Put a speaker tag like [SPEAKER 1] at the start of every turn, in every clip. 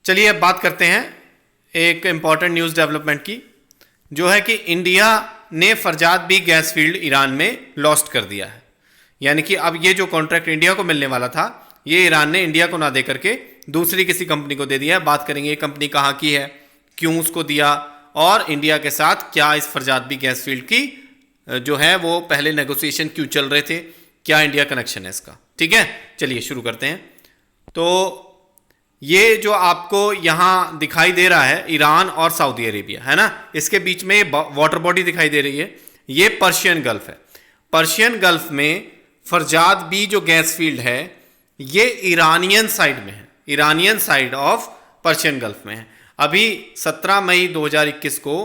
[SPEAKER 1] चलिए अब बात करते हैं एक इम्पॉर्टेंट न्यूज़ डेवलपमेंट की, जो है कि इंडिया ने Farzad B gas field Iran में लॉस्ट कर दिया है। यानी कि अब ये जो कॉन्ट्रैक्ट इंडिया को मिलने वाला था, ये ईरान ने इंडिया को ना दे करके दूसरी किसी कंपनी को दे दिया है। बात करेंगे ये कंपनी कहाँ की है, क्यों उसको दिया, और इंडिया के साथ क्या इस फरजाद बी गैस फील्ड की जो है वो पहले नेगोशिएशन क्यों चल रहे थे, क्या इंडिया कनेक्शन है इसका। ठीक है, चलिए शुरू करते हैं। तो ये जो आपको यहाँ दिखाई दे रहा है ईरान और सऊदी अरेबिया है ना, इसके बीच में वाटर बॉडी दिखाई दे रही है, ये पर्शियन गल्फ है। पर्शियन गल्फ में फरजाद बी जो गैस फील्ड है ये ईरानियन साइड में है, Iranian side of Persian gulf में है। अभी 17 मई 2021 को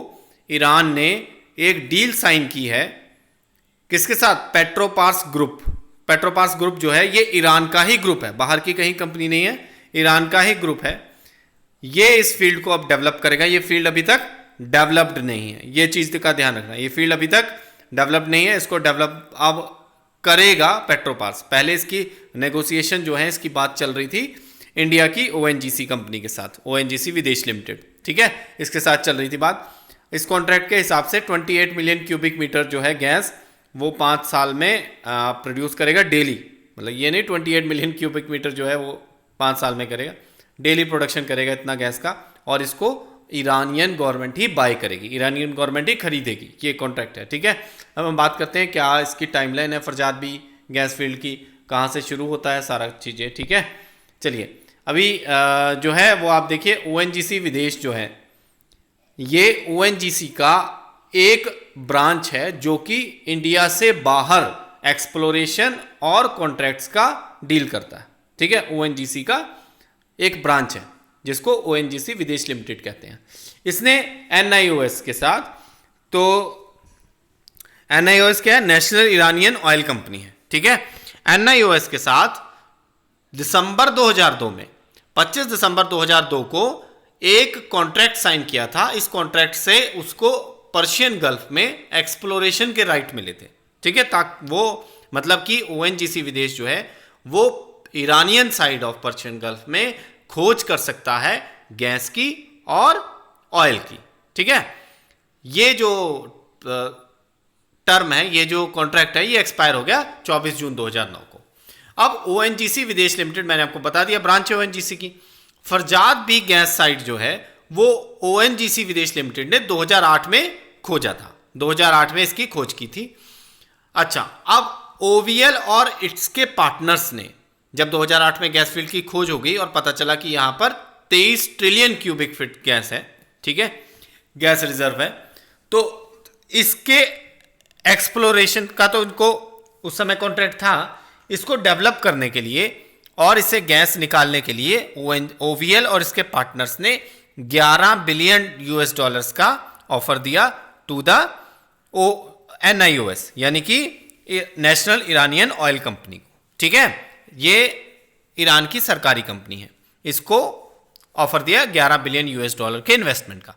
[SPEAKER 1] ईरान ने एक डील साइन की है, किसके साथ, पेट्रोपार्स ग्रुप। पेट्रोपार्स ग्रुप जो है ये ईरान का ही ग्रुप है, बाहर की कहीं कंपनी नहीं है, ईरान का ही ग्रुप है। ये इस फील्ड को अब डेवलप करेगा। ये फील्ड अभी तक डेवलप्ड नहीं है, ये चीज़ का ध्यान रखना, ये फील्ड अभी तक डेवलप नहीं है, इसको डेवलप अब करेगा पेट्रोपार्स। पहले इसकी नेगोशिएशन जो है, इसकी बात चल रही थी इंडिया की ONGC कंपनी के साथ, ONGC विदेश लिमिटेड, ठीक है, इसके साथ चल रही थी बात। इस कॉन्ट्रैक्ट के हिसाब से 28 मिलियन क्यूबिक मीटर जो है गैस वो 5 साल में प्रोड्यूस करेगा डेली। मतलब ये नहीं 28 मिलियन क्यूबिक मीटर जो है वो 5 साल में करेगा, डेली प्रोडक्शन करेगा इतना गैस का, और इसको ईरानियन गवर्नमेंट ही बाय करेगी, ईरानियन गवर्नमेंट ही खरीदेगी। ये कॉन्ट्रैक्ट है, ठीक है। अब हम बात करते हैं क्या इसकी टाइमलाइन है फरजाद बी गैस फील्ड की, कहाँ से शुरू होता है सारा चीज़ें, ठीक है। चलिए अभी जो है वो आप देखिए ONGC विदेश जो है, ये ONGC का एक ब्रांच है जो कि इंडिया से बाहर एक्सप्लोरेशन और कॉन्ट्रैक्ट्स का डील करता है, ठीक है। ONGC का एक ब्रांच है जिसको ONGC विदेश लिमिटेड कहते हैं। इसने NIOS के साथ, तो NIOS क्या है, नेशनल ईरानियन ऑयल कंपनी है, ठीक है। NIOS के साथ दिसंबर 2002 में 25 दिसंबर 2002 को एक कॉन्ट्रैक्ट साइन किया था। इस कॉन्ट्रैक्ट से उसको पर्शियन गल्फ में एक्सप्लोरेशन के राइट मिले थे, ठीक है, ताकि वो मतलब कि ONGC विदेश जो है वो Iranian side of Persian gulf में खोज कर सकता है गैस की और ऑयल की, ठीक है। ये जो टर्म है, ये जो कॉन्ट्रैक्ट है, ये एक्सपायर हो गया 24 जून 2009 को। अब ONGC विदेश लिमिटेड मैंने आपको बता दिया ब्रांच है ONGC की। फरजाद बी गैस साइट जो है वो ONGC विदेश लिमिटेड ने 2008 में खोजा था, 2008 में इसकी खोज की थी। अच्छा, अब OVL और इसके पार्टनर्स ने जब 2008 में गैस फील्ड की खोज हो गई और पता चला कि यहां पर 23 ट्रिलियन क्यूबिक फीट गैस है, ठीक है, गैस रिजर्व है, तो इसके एक्सप्लोरेशन का तो उनको उस समय कॉन्ट्रैक्ट था। इसको डेवलप करने के लिए और इसे गैस निकालने के लिए OVL और इसके पार्टनर्स ने $11 बिलियन का ऑफर दिया टू द NIOS, यानी कि नेशनल ईरानियन ऑयल कंपनी को, ठीक है। ये ईरान की सरकारी कंपनी है, इसको ऑफर दिया $11 बिलियन के इन्वेस्टमेंट का।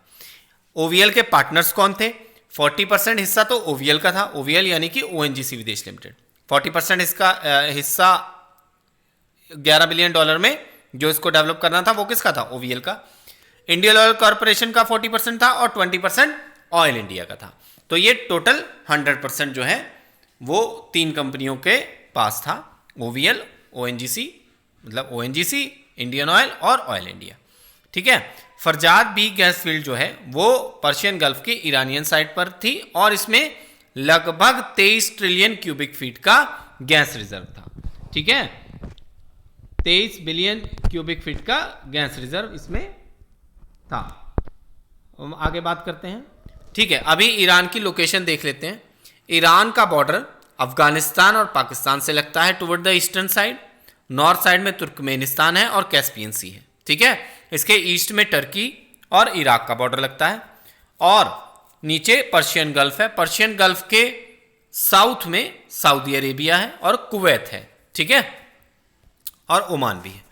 [SPEAKER 1] OVL के पार्टनर्स कौन थे, 40% हिस्सा तो OVL का था, OVL यानी कि ONGC विदेश लिमिटेड। 40% इसका हिस्सा $11 बिलियन में जो इसको डेवलप करना था वो किसका था, OVL का। इंडियन ऑयल कॉर्पोरेशन का 40% था और 20% ऑयल इंडिया का था। तो ये टोटल 100% जो है वो 3 कंपनियों के पास था, OVL, ONGC, मतलब ONGC, इंडियन ऑयल और ऑयल इंडिया, ठीक है। फरजाद बी गैस फील्ड जो है वो पर्शियन गल्फ की ईरानियन साइड पर थी और इसमें लगभग 23 ट्रिलियन क्यूबिक फीट का गैस रिजर्व था, ठीक है। 23 बिलियन क्यूबिक फीट का गैस रिजर्व इसमें था। हम आगे बात करते हैं, ठीक है। अभी ईरान की लोकेशन देख लेते हैं। ईरान का बॉर्डर अफगानिस्तान और पाकिस्तान से लगता है toward the eastern side, north side में तुर्कमेनिस्तान है और कैस्पियन सी है, ठीक है। इसके ईस्ट में टर्की और इराक का बॉर्डर लगता है और नीचे पर्शियन गल्फ है। पर्शियन गल्फ के साउथ में सऊदी अरेबिया है और कुवैत है, ठीक है, और ओमान भी है।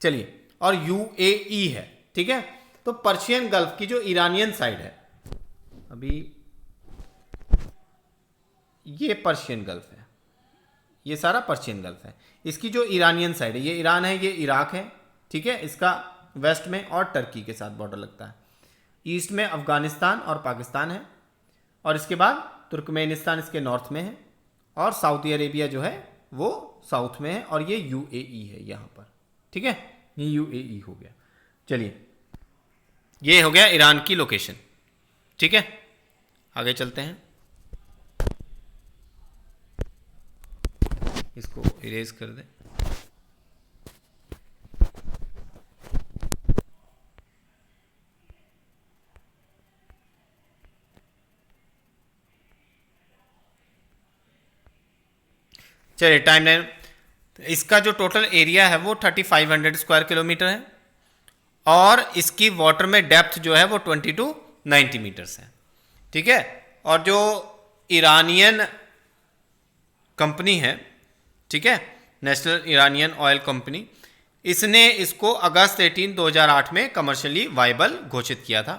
[SPEAKER 1] चलिए, और UAE है, ठीक है। तो पर्शियन गल्फ की जो ईरानियन साइड है, अभी ये पर्शियन गल्फ है, ये सारा पर्शियन गल्फ है। इसकी जो ईरानियन साइड है, ये ईरान है, ये इराक है, ठीक है, इसका वेस्ट में और टर्की के साथ बॉर्डर लगता है। ईस्ट में अफगानिस्तान और पाकिस्तान है, और इसके बाद तुर्कमेनिस्तान इसके नॉर्थ में है, और सऊदी अरेबिया जो है वो साउथ में है, और ये यूएई है यहाँ पर। ठीक है, ये यूएई हो गया। चलिए, ये हो गया ईरान की लोकेशन। ठीक है, आगे चलते हैं। इसको इरेज कर दें। चलिए, टाइमलाइन। इसका जो टोटल एरिया है वो 3500 स्क्वायर किलोमीटर है, और इसकी वाटर में डेप्थ जो है वो 20 to 90 मीटर्स है। ठीक है, और जो ईरानियन कंपनी है, ठीक है, नेशनल ईरानियन ऑयल कंपनी, इसने इसको अगस्त 18, 2008 में कमर्शियली वाइबल घोषित किया था।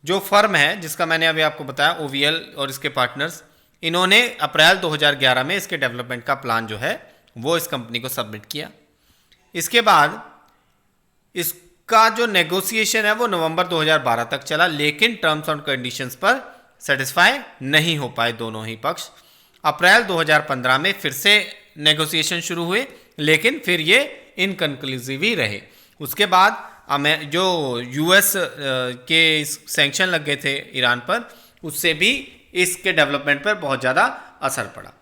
[SPEAKER 1] जो फर्म है जिसका मैंने अभी आपको बताया, ओवीएल और इसके पार्टनर्स, इन्होंने अप्रैल 2011 में इसके डेवलपमेंट का प्लान जो है वो इस कंपनी को सबमिट किया। इसके बाद इसका जो नेगोशिएशन है वो नवंबर 2012 तक चला, लेकिन टर्म्स एंड कंडीशंस पर सेटिस्फाई नहीं हो पाए दोनों ही पक्ष। अप्रैल 2015 में फिर से नेगोशिएशन शुरू हुए, लेकिन फिर ये इनकंक्लूसिव ही रहे। उसके बाद जो यूएस के सैंक्शन लग गए थे ईरान पर, उससे भी इसके डेवलपमेंट पर बहुत ज़्यादा असर पड़ा।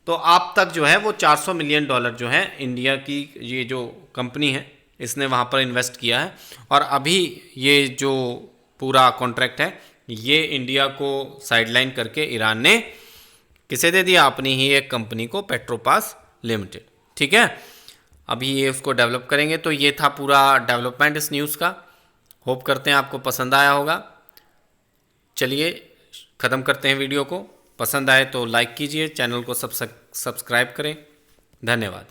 [SPEAKER 1] तो अब तक जो है वो $400 मिलियन जो है इंडिया की ये जो कंपनी है इसने वहाँ पर इन्वेस्ट किया है, और अभी ये जो पूरा कॉन्ट्रैक्ट है ये इंडिया को साइडलाइन करके ईरान ने किसे दे दिया? अपनी ही एक कंपनी को, पेट्रोपास लिमिटेड। ठीक है, अभी ये उसको डेवलप करेंगे। तो ये था पूरा डेवलपमेंट इस न्यूज़ का। होप करते हैं आपको पसंद आया होगा। चलिए ख़त्म करते हैं वीडियो को। पसंद आए तो लाइक कीजिए, चैनल को सब्सक्राइब करें। धन्यवाद।